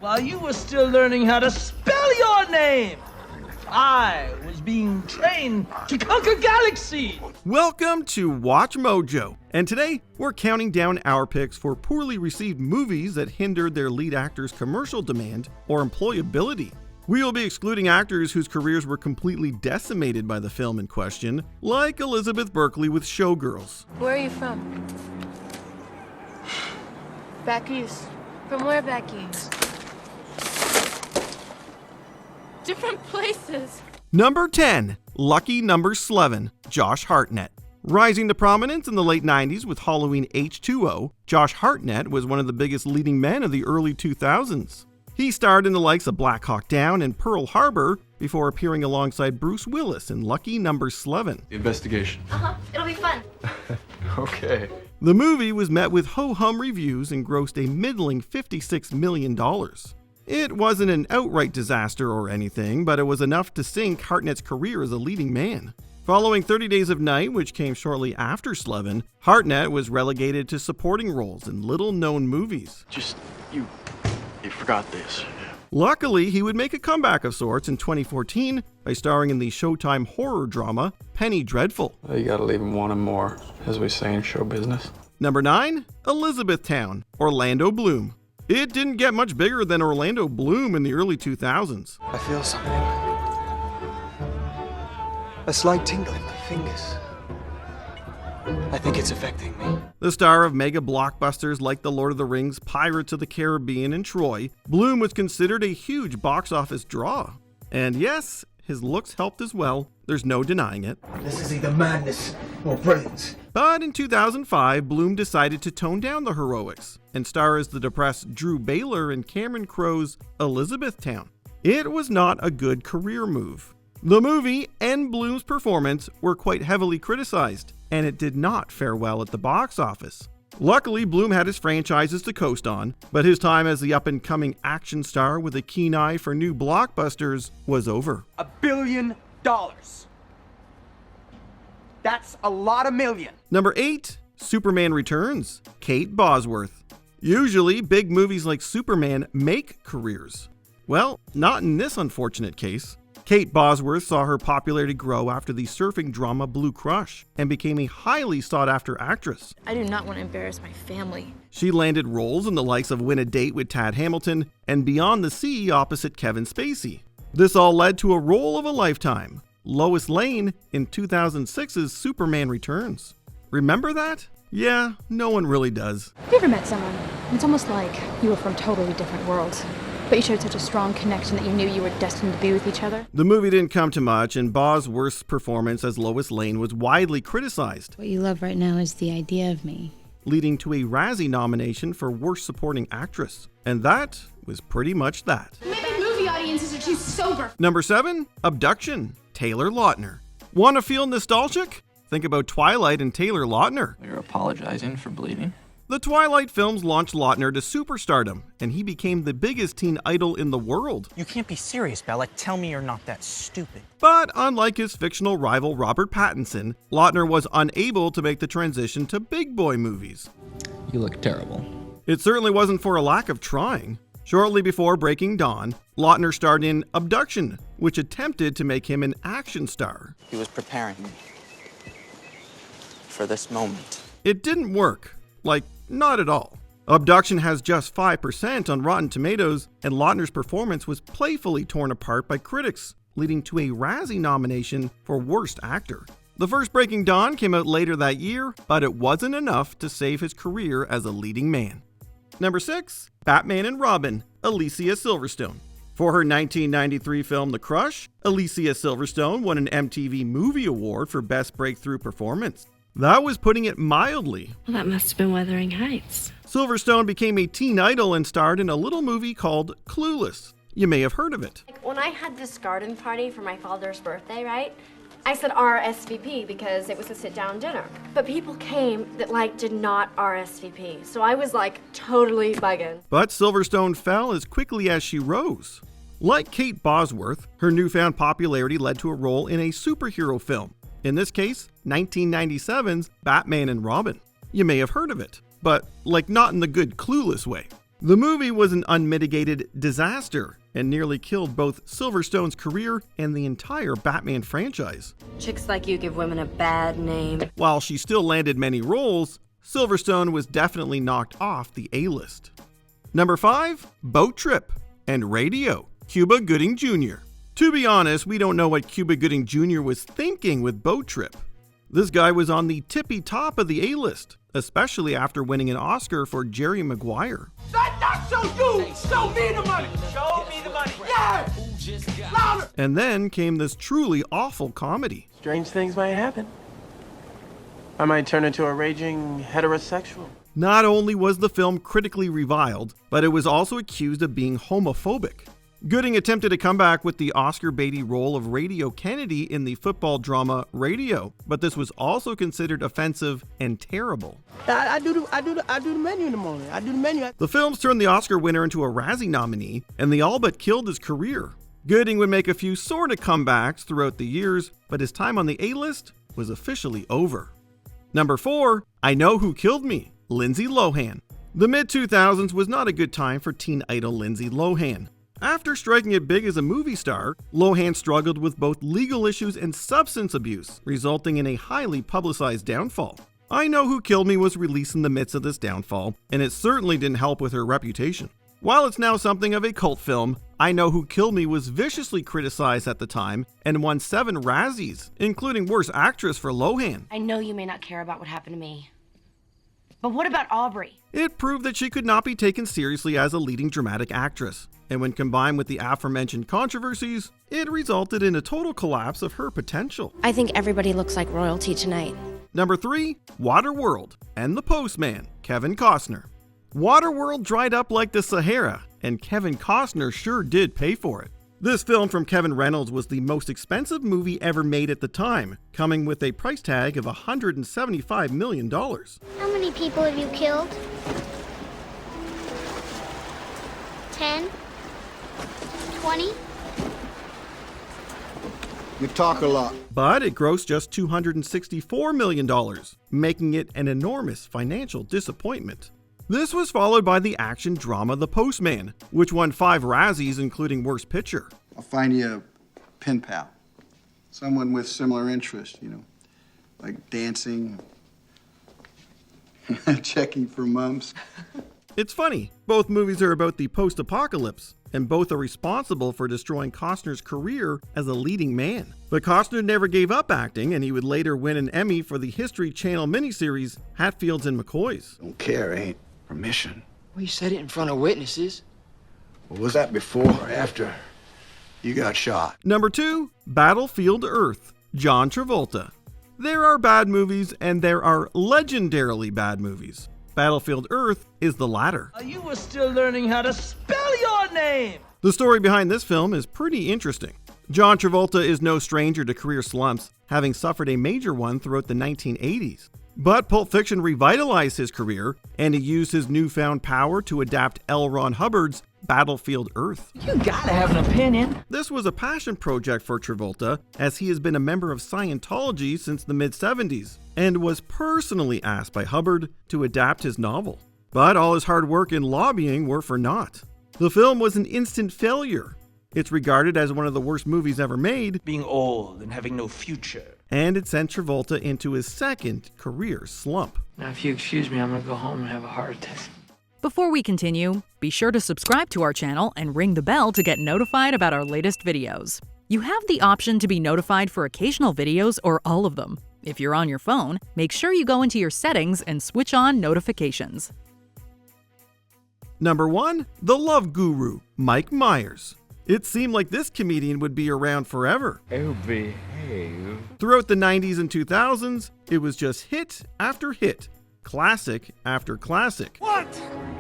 While you were still learning how to spell your name, I was being trained to conquer galaxies. Welcome to Watch Mojo, and today we're counting down our picks for poorly received movies that hindered their lead actor's commercial demand or employability. We will be excluding actors whose careers were completely decimated by the film in question, like Elizabeth Berkley with Showgirls. Where are you from? Back east. From where back east? Different places. Number 10, Lucky Number 11, Josh Hartnett. Rising to prominence in the late 90s with Halloween H2O, Josh Hartnett was one of the biggest leading men of the early 2000s. He starred in the likes of Black Hawk Down and Pearl Harbor before appearing alongside Bruce Willis in Lucky Number 11. The investigation. It'll be fun. Okay. The movie was met with ho-hum reviews and grossed a middling $56 million. It wasn't an outright disaster or anything, but it was enough to sink Hartnett's career as a leading man. Following 30 Days of Night, which came shortly after Slevin, Hartnett was relegated to supporting roles in little-known movies. You forgot this. Luckily, he would make a comeback of sorts in 2014 by starring in the Showtime horror drama Penny Dreadful. You gotta leave him wanting more, as we say in show business. Number 9, Elizabethtown, Orlando Bloom. It didn't get much bigger than Orlando Bloom in the early 2000s. I feel something. A slight tingle in my fingers. I think it's affecting me. The star of mega blockbusters like The Lord of the Rings, Pirates of the Caribbean, and Troy, Bloom was considered a huge box office draw. And yes, his looks helped as well. There's no denying it. This is either madness or brilliance. But in 2005, Bloom decided to tone down the heroics and star as the depressed Drew Baylor in Cameron Crowe's Elizabethtown. It was not a good career move. The movie and Bloom's performance were quite heavily criticized, and it did not fare well at the box office. Luckily, Bloom had his franchises to coast on, but his time as the up-and-coming action star with a keen eye for new blockbusters was over. $1 billion. That's a lot of million. Number 8, Superman Returns, Kate Bosworth. Usually, big movies like Superman make careers. Well, not in this unfortunate case. Kate Bosworth saw her popularity grow after the surfing drama Blue Crush and became a highly sought-after actress. I do not want to embarrass my family. She landed roles in the likes of Win a Date with Tad Hamilton and Beyond the Sea opposite Kevin Spacey. This all led to a role of a lifetime, Lois Lane in 2006's Superman Returns. Remember that? Yeah, no one really does. Have you ever met someone? It's almost like you were from totally different worlds, but you showed such a strong connection that you knew you were destined to be with each other. The movie didn't come to much, and Bosworth's performance as Lois Lane was widely criticized, What you love right now is the idea of me. leading to a Razzie nomination for Worst Supporting Actress. And that was pretty much that. Maybe movie audiences are too sober. Number 7, Abduction, Taylor Lautner. Want to feel nostalgic? Think about Twilight and Taylor Lautner. You're apologizing for bleeding. The Twilight films launched Lautner to superstardom, and he became the biggest teen idol in the world. You can't be serious, Bella. Tell me you're not that stupid. But unlike his fictional rival Robert Pattinson, Lautner was unable to make the transition to big boy movies. You look terrible. It certainly wasn't for a lack of trying. Shortly before Breaking Dawn, Lautner starred in Abduction, which attempted to make him an action star. He was preparing me for this moment. It didn't work. Like, not at all. Abduction has just 5% on Rotten Tomatoes, and Lautner's performance was playfully torn apart by critics, leading to a Razzie nomination for Worst Actor. The first Breaking Dawn came out later that year, but it wasn't enough to save his career as a leading man. Number 6, Batman and Robin, Alicia Silverstone. For her 1993 film The Crush, Alicia Silverstone won an MTV Movie Award for Best Breakthrough Performance. That was putting it mildly. Well, that must have been Wuthering Heights. Silverstone became a teen idol and starred in a little movie called Clueless. You may have heard of it. When I had this garden party for my father's birthday, right? I said RSVP because it was a sit-down dinner. But people came that did not RSVP. So I was totally bugging. But Silverstone fell as quickly as she rose. Like Kate Bosworth, her newfound popularity led to a role in a superhero film. In this case, 1997's Batman and Robin. You may have heard of it, but not in the good Clueless way. The movie was an unmitigated disaster and nearly killed both Silverstone's career and the entire Batman franchise. Chicks like you give women a bad name. While she still landed many roles, Silverstone was definitely knocked off the A-list. Number 5, Boat Trip and Radio, Cuba Gooding Jr. To be honest, we don't know what Cuba Gooding Jr. was thinking with Boat Trip. This guy was on the tippy top of the A-list, especially after winning an Oscar for Jerry Maguire. That's so you! Show me the money! Show me the money! Yeah! Louder! And then came this truly awful comedy. Strange things might happen. I might turn into a raging heterosexual. Not only was the film critically reviled, but it was also accused of being homophobic. Gooding attempted a comeback with the Oscar Beatty role of Radio Kennedy in the football drama Radio, but this was also considered offensive and terrible. I do the menu in the morning. I do the menu. The films turned the Oscar winner into a Razzie nominee, and they all but killed his career. Gooding would make a few sort of comebacks throughout the years, but his time on the A-list was officially over. Number 4, I Know Who Killed Me, Lindsay Lohan. The mid-2000s was not a good time for teen idol Lindsay Lohan. After striking it big as a movie star, Lohan struggled with both legal issues and substance abuse, resulting in a highly publicized downfall. I Know Who Killed Me was released in the midst of this downfall, and it certainly didn't help with her reputation. While it's now something of a cult film, I Know Who Killed Me was viciously criticized at the time and won 7 Razzies, including Worst Actress for Lohan. I know you may not care about what happened to me, but what about Aubrey? It proved that she could not be taken seriously as a leading dramatic actress, and when combined with the aforementioned controversies, it resulted in a total collapse of her potential. I think everybody looks like royalty tonight. Number 3, Waterworld and the Postman, Kevin Costner. Waterworld dried up like the Sahara, and Kevin Costner sure did pay for it. This film from Kevin Reynolds was the most expensive movie ever made at the time, coming with a price tag of $175 million. How many people have you killed? 10? 20? You talk a lot. But it grossed just $264 million, making it an enormous financial disappointment. This was followed by the action drama The Postman, which won 5 Razzies, including Worst Picture. I'll find you a pen pal. Someone with similar interests, like dancing, checking for mumps. It's funny, both movies are about the post-apocalypse, and both are responsible for destroying Costner's career as a leading man. But Costner never gave up acting, and he would later win an Emmy for the History Channel miniseries Hatfields and McCoys. Don't care, ain't permission. Well, you said it in front of witnesses. Well, was that before or after you got shot? Number 2, Battlefield Earth, John Travolta. There are bad movies, and there are legendarily bad movies. Battlefield Earth is the latter. You were still learning how to spell your name! The story behind this film is pretty interesting. John Travolta is no stranger to career slumps, having suffered a major one throughout the 1980s. But Pulp Fiction revitalized his career, and he used his newfound power to adapt L. Ron Hubbard's Battlefield Earth. You gotta have an opinion. This was a passion project for Travolta, as he has been a member of Scientology since the mid-70s, and was personally asked by Hubbard to adapt his novel. But all his hard work and lobbying were for naught. The film was an instant failure. It's regarded as one of the worst movies ever made, Being old and having no future. and it sent Travolta into his second career slump. Now, if you excuse me, I'm gonna go home and have a heart attack. Before we continue, be sure to subscribe to our channel and ring the bell to get notified about our latest videos. You have the option to be notified for occasional videos or all of them. If you're on your phone, make sure you go into your settings and switch on notifications. Number 1, The Love Guru, Mike Myers. It seemed like this comedian would be around forever. Oh, behave. Throughout the 90s and 2000s, it was just hit after hit, classic after classic. What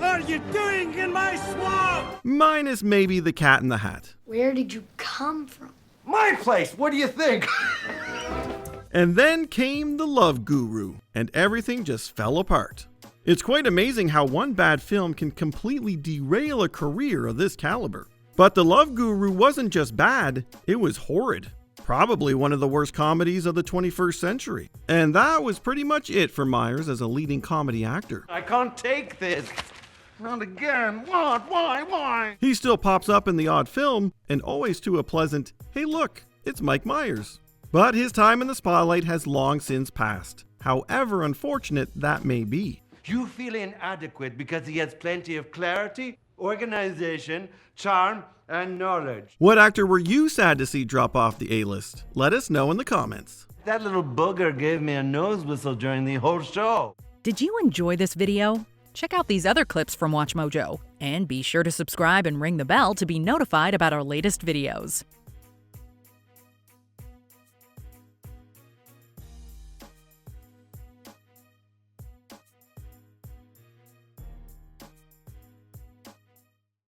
are you doing in my swamp? Minus maybe The Cat in the Hat. Where did you come from? My place. What do you think? And then came The Love Guru, and everything just fell apart. It's quite amazing how one bad film can completely derail a career of this caliber. But The Love Guru wasn't just bad, it was horrid. Probably one of the worst comedies of the 21st century. And that was pretty much it for Myers as a leading comedy actor. I can't take this. Not again. What? Why? He still pops up in the odd film, and always to a pleasant, "Hey look, it's Mike Myers." But his time in the spotlight has long since passed, however unfortunate that may be. You feel inadequate because he has plenty of clarity, organization, charm, and knowledge. What actor were you sad to see drop off the A-list? Let us know in the comments. That little booger gave me a nose whistle during the whole show. Did you enjoy this video? Check out these other clips from WatchMojo, and be sure to subscribe and ring the bell to be notified about our latest videos.